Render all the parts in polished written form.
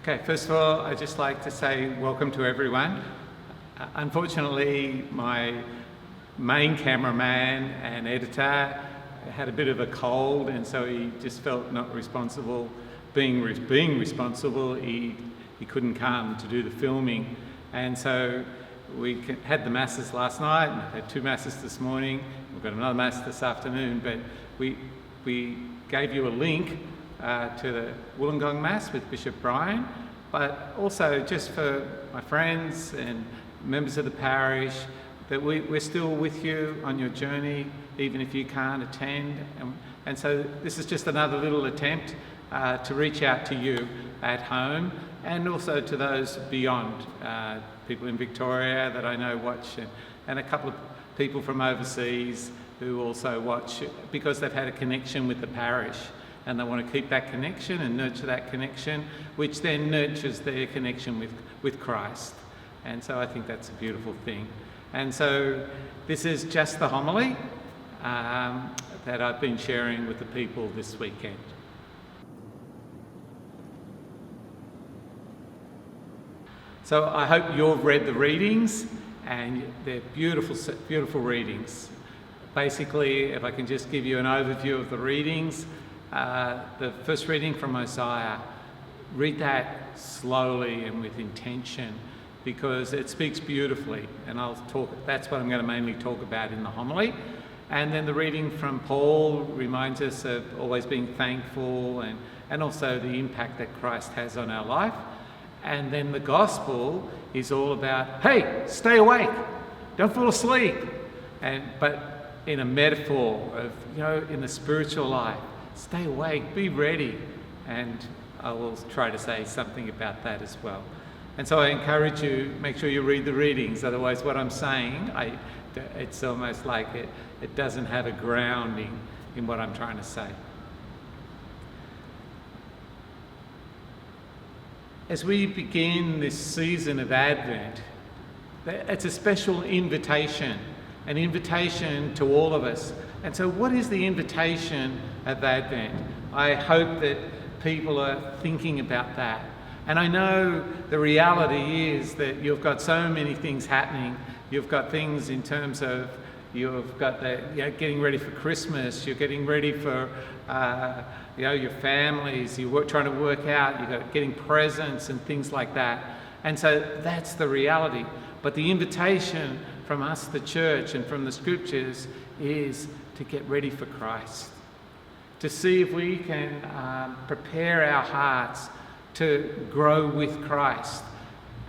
Okay, first of all, I'd just like to say welcome to everyone. Unfortunately, my main cameraman and editor had a bit of a cold, and so he just felt not responsible. Being responsible, he couldn't come to do the filming. And so we had the masses last night, and had 2 masses this morning. We've got another mass this afternoon, but we gave you a link to the Wollongong Mass with Bishop Brian, but also just for my friends and members of the parish, that we're still with you on your journey, even if you can't attend. And so this is just another little attempt to reach out to you at home, and also to those beyond, people in Victoria that I know watch, and a couple of people from overseas who also watch because they've had a connection with the parish, and they want to keep that connection and nurture that connection, which then nurtures their connection with Christ. And so I think that's a beautiful thing. And so this is just the homily that I've been sharing with the people this weekend. So I hope you've read the readings, and they're beautiful, beautiful readings. Basically, if I can just give you an overview of the readings, the first reading from Isaiah, read that slowly and with intention, because it speaks beautifully, and that's what I'm going to mainly talk about in the homily. And then the reading from Paul reminds us of always being thankful, and also the impact that Christ has on our life. And then the gospel is all about, hey, stay awake, don't fall asleep. But in a metaphor of, in the spiritual life, stay awake, be ready. And I will try to say something about that as well. And so I encourage you, make sure you read the readings. Otherwise, what I'm saying, it's almost like it doesn't have a grounding in what I'm trying to say. As we begin this season of Advent, it's a special invitation, an invitation to all of us. And so what is the invitation of Advent? I hope that people are thinking about that. And I know the reality is that you've got so many things happening. You've got things in terms of, you've got getting ready for Christmas, you're getting ready for your families, you're trying to work out, you've got getting presents and things like that. And so that's the reality. But the invitation from us, the church, and from the scriptures is to get ready for Christ, to see if we can prepare our hearts to grow with Christ.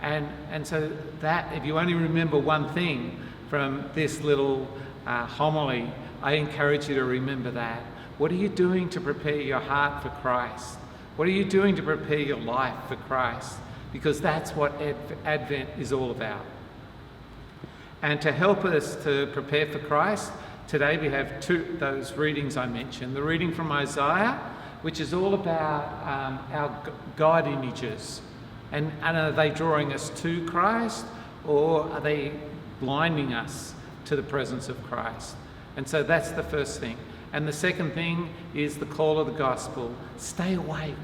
And so that, if you only remember one thing from this little homily, I encourage you to remember that. What are you doing to prepare your heart for Christ? What are you doing to prepare your life for Christ? Because that's what Advent is all about. And to help us to prepare for Christ, today we have those readings I mentioned. The reading from Isaiah, which is all about our God images. And are they drawing us to Christ, or are they blinding us to the presence of Christ? And so that's the first thing. And the second thing is the call of the gospel. Stay awake.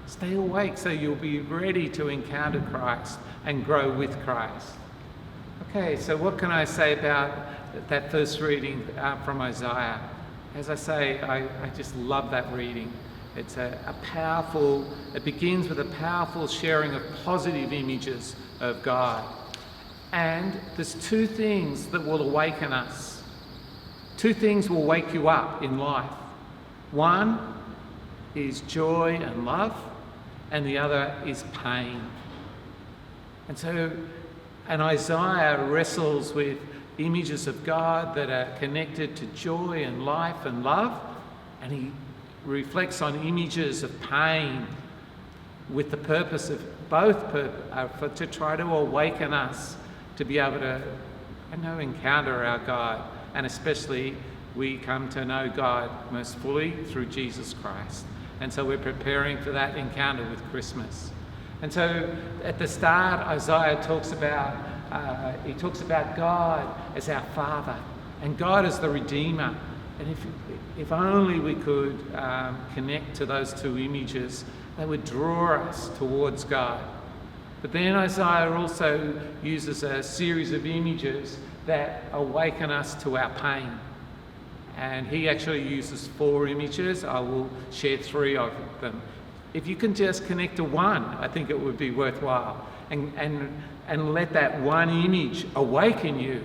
Stay awake so you'll be ready to encounter Christ and grow with Christ. Okay, so what can I say about that first reading from Isaiah? As I say, I just love that reading. It's it begins with a powerful sharing of positive images of God. And there's 2 things that will awaken us. 2 things will wake you up in life. One is joy and love, and the other is pain. And Isaiah wrestles with images of God that are connected to joy and life and love, and he reflects on images of pain with the purpose of to try to awaken us to be able to encounter our God. And especially we come to know God most fully through Jesus Christ. And so we're preparing for that encounter with Christmas. And so at the start, Isaiah talks about God as our Father and God as the Redeemer. And if only we could connect to those 2 images, They would draw us towards God. But then Isaiah also uses a series of images that awaken us to our pain. And he actually uses 4 images. I will share 3 of them. If you can just connect to one, I think it would be worthwhile. And let that one image awaken you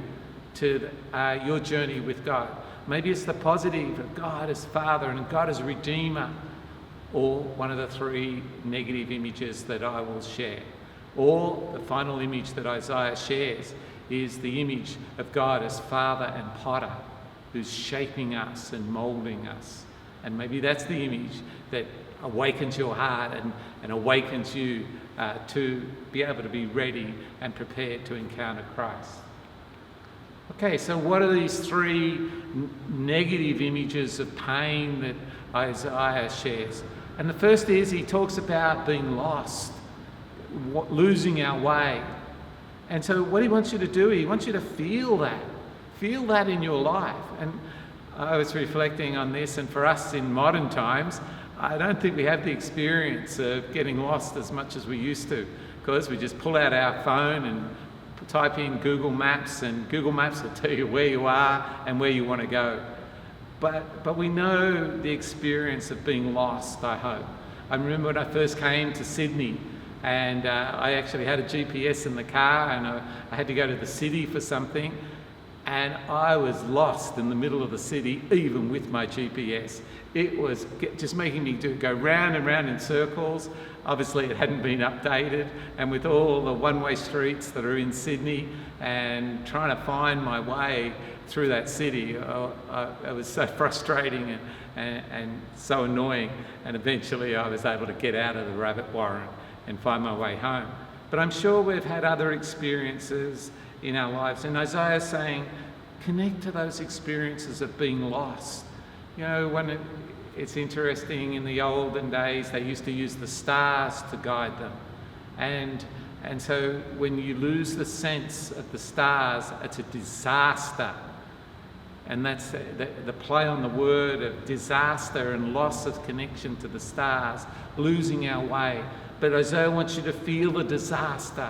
to your journey with God. Maybe it's the positive of God as Father and God as Redeemer, or one of the 3 negative images that I will share. Or the final image that Isaiah shares is the image of God as Father and Potter, who's shaping us and moulding us. And maybe that's the image that awakens your heart and awakens you to be able to be ready and prepared to encounter Christ. Okay, so what are these 3 negative images of pain that Isaiah shares? And the first is he talks about being lost, losing our way. And so what he wants you to do, he wants you to feel that in your life. And I was reflecting on this, and for us in modern times, I don't think we have the experience of getting lost as much as we used to, because we just pull out our phone and type in Google Maps, and Google Maps will tell you where you are and where you want to go. But we know the experience of being lost, I hope. I remember when I first came to Sydney, and I actually had a GPS in the car, and I had to go to the city for something, and I was lost in the middle of the city, even with my GPS. It was just making me go round and round in circles. Obviously it hadn't been updated, and with all the one-way streets that are in Sydney and trying to find my way through that city, it was so frustrating and so annoying, and eventually I was able to get out of the rabbit warren and find my way home. But I'm sure we've had other experiences in our lives, and Isaiah's saying, connect to those experiences of being lost. You know, it's interesting, in the olden days they used to use the stars to guide them, and so when you lose the sense of the stars, it's a disaster. And that's the play on the word of disaster and loss of connection to the stars, losing our way. But Isaiah wants you to feel the disaster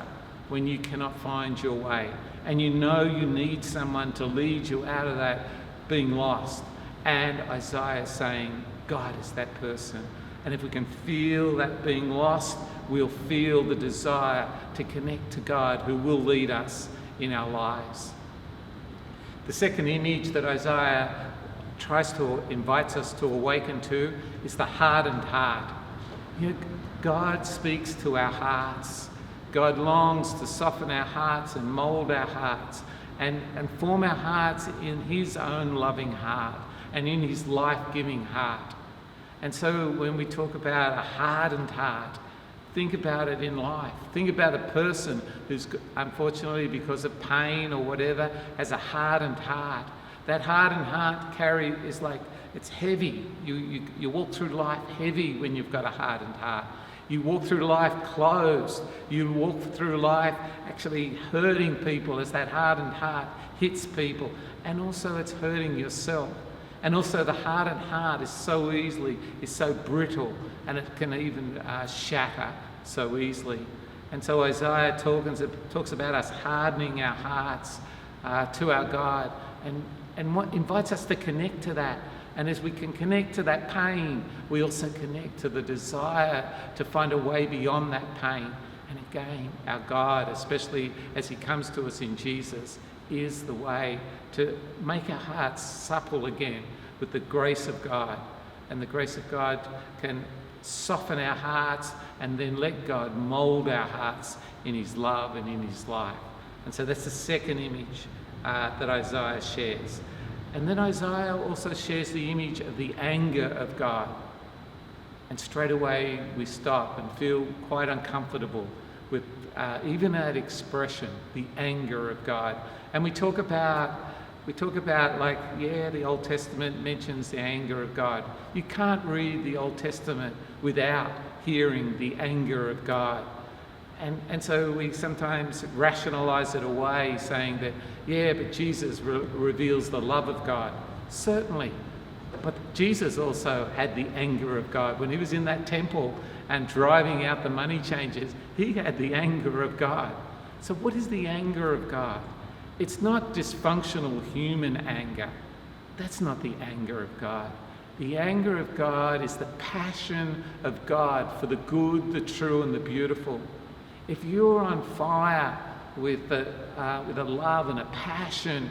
when you cannot find your way, and you know you need someone to lead you out of that being lost. And Isaiah is saying, God is that person. And if we can feel that being lost, we'll feel the desire to connect to God, who will lead us in our lives. The second image that Isaiah invites us to awaken to is the hardened heart. You know, God speaks to our hearts. God longs to soften our hearts and mould our hearts and form our hearts in his own loving heart and in his life-giving heart. And so when we talk about a hardened heart, think about it in life. Think about a person who's, unfortunately, because of pain or whatever, has a hardened heart. That hardened heart is like, it's heavy. You walk through life heavy when you've got a hardened heart. You walk through life closed. You walk through life actually hurting people as that hardened heart hits people. And also it's hurting yourself. And also the hardened heart is so brittle, and it can even shatter so easily. And so Isaiah talks about us hardening our hearts to our God, and what invites us to connect to that. And as we can connect to that pain, we also connect to the desire to find a way beyond that pain. And again, our God, especially as he comes to us in Jesus, is the way to make our hearts supple again with the grace of God. And the grace of God can soften our hearts and then let God mould our hearts in his love and in his life. And so that's the second image that Isaiah shares. And then Isaiah also shares the image of the anger of God. And straight away we stop and feel quite uncomfortable with even that expression, the anger of God. And we talk about the Old Testament mentions the anger of God. You can't read the Old Testament without hearing the anger of God. And so we sometimes rationalize it away, saying that, but Jesus reveals the love of God. Certainly. But Jesus also had the anger of God when he was in that temple and driving out the money changers, he had the anger of God. So what is the anger of God? It's not dysfunctional human anger. That's not the anger of God. The anger of God is the passion of God for the good, the true, and the beautiful. If you're on fire with a love and a passion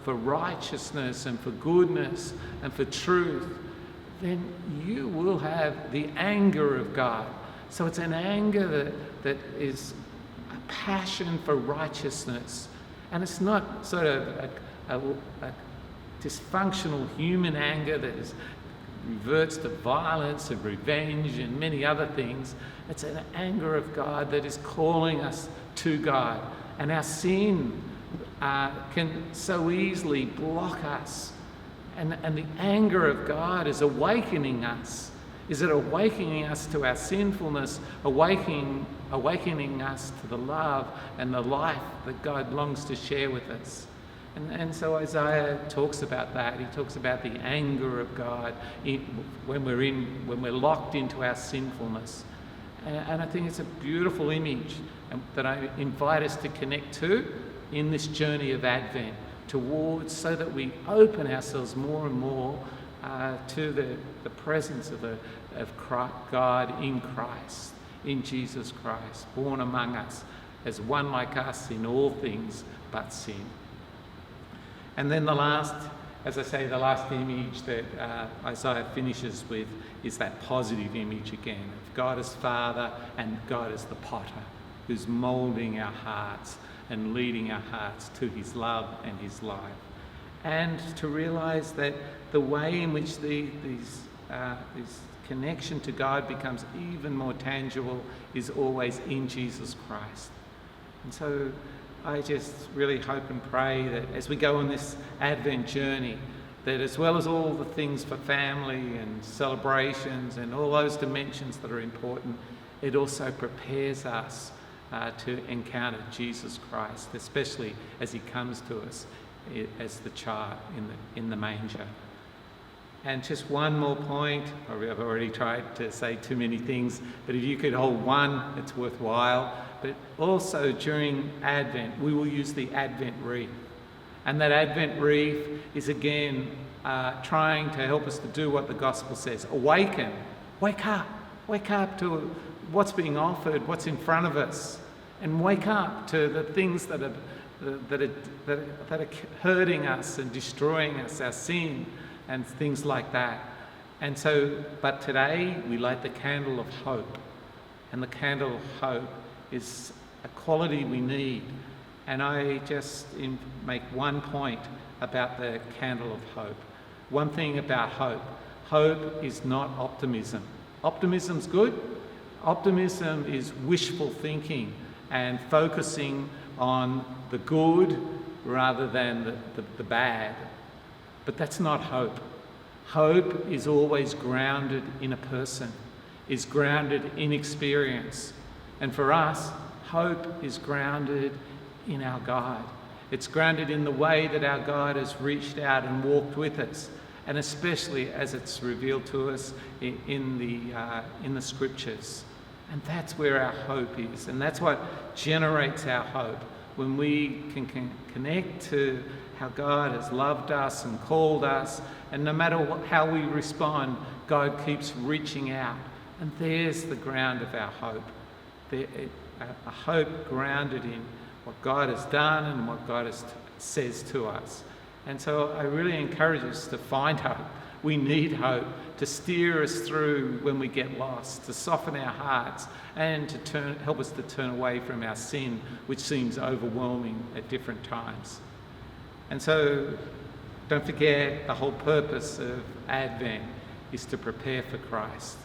for righteousness and for goodness and for truth, then you will have the anger of God. So it's an anger that is a passion for righteousness. And it's not sort of a dysfunctional human anger that reverts to violence and revenge and many other things. It's an anger of God that is calling us to God. And our sin can so easily block us. And the anger of God is awakening us. Is it awakening us to our sinfulness, awakening us to the love and the life that God longs to share with us? And so Isaiah talks about that. He talks about the anger of God when we're locked into our sinfulness. And I think it's a beautiful image that I invite us to connect to in this journey of Advent towards, so that we open ourselves more and more to the presence of God in Christ, in Jesus Christ, born among us as one like us in all things but sin. And then the last image that Isaiah finishes with is that positive image again of God as Father and God as the potter, who's moulding our hearts and leading our hearts to his love and his life. And to realise that the way in which this connection to God becomes even more tangible is always in Jesus Christ. And so I just really hope and pray that as we go on this Advent journey, that as well as all the things for family and celebrations and all those dimensions that are important, it also prepares us to encounter Jesus Christ, especially as he comes to us as the child in the manger. And just one more point. I've already tried to say too many things, but if you could hold one, it's worthwhile. But also during Advent, we will use the Advent Wreath. And that Advent Wreath is again trying to help us to do what the gospel says. Awaken, wake up to what's being offered, what's in front of us, and wake up to the things that are hurting us and destroying us, our sin and things like that. And so, but today we light the candle of hope, and the candle of hope is a quality we need. And I just make one point about the candle of hope. One thing about hope. Hope is not optimism. Optimism's good. Optimism is wishful thinking and focusing on the good rather than the bad. But that's not hope. Hope is always grounded in a person, is grounded in experience. And for us, hope is grounded in our God. It's grounded in the way that our God has reached out and walked with us, and especially as it's revealed to us in the scriptures. And that's where our hope is, and that's what generates our hope. When we can connect to how God has loved us and called us, and no matter how we respond, God keeps reaching out. And there's the ground of our hope. A hope grounded in what God has done and what God says to us. And so I really encourage us to find hope. We need hope to steer us through when we get lost, to soften our hearts, and to help us to turn away from our sin, which seems overwhelming at different times. And so don't forget, the whole purpose of Advent is to prepare for Christ.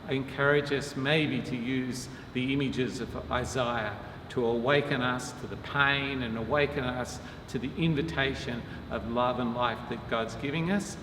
I encourage us maybe to use the images of Isaiah to awaken us to the pain and awaken us to the invitation of love and life that God's giving us.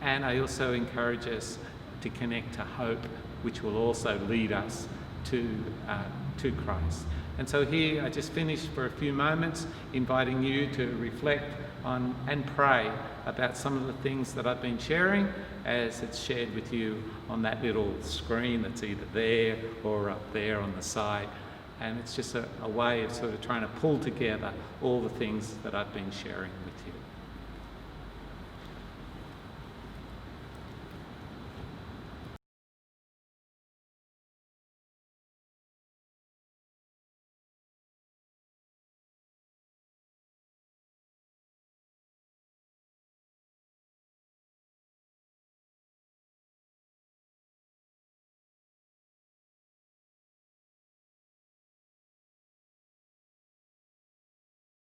And I also encourage us to connect to hope, which will also lead us to Christ. And so here I just finished for a few moments inviting you to reflect on and pray about some of the things that I've been sharing as it's shared with you on that little screen that's either there or up there on the side. And it's just a way of sort of trying to pull together all the things that I've been sharing with you.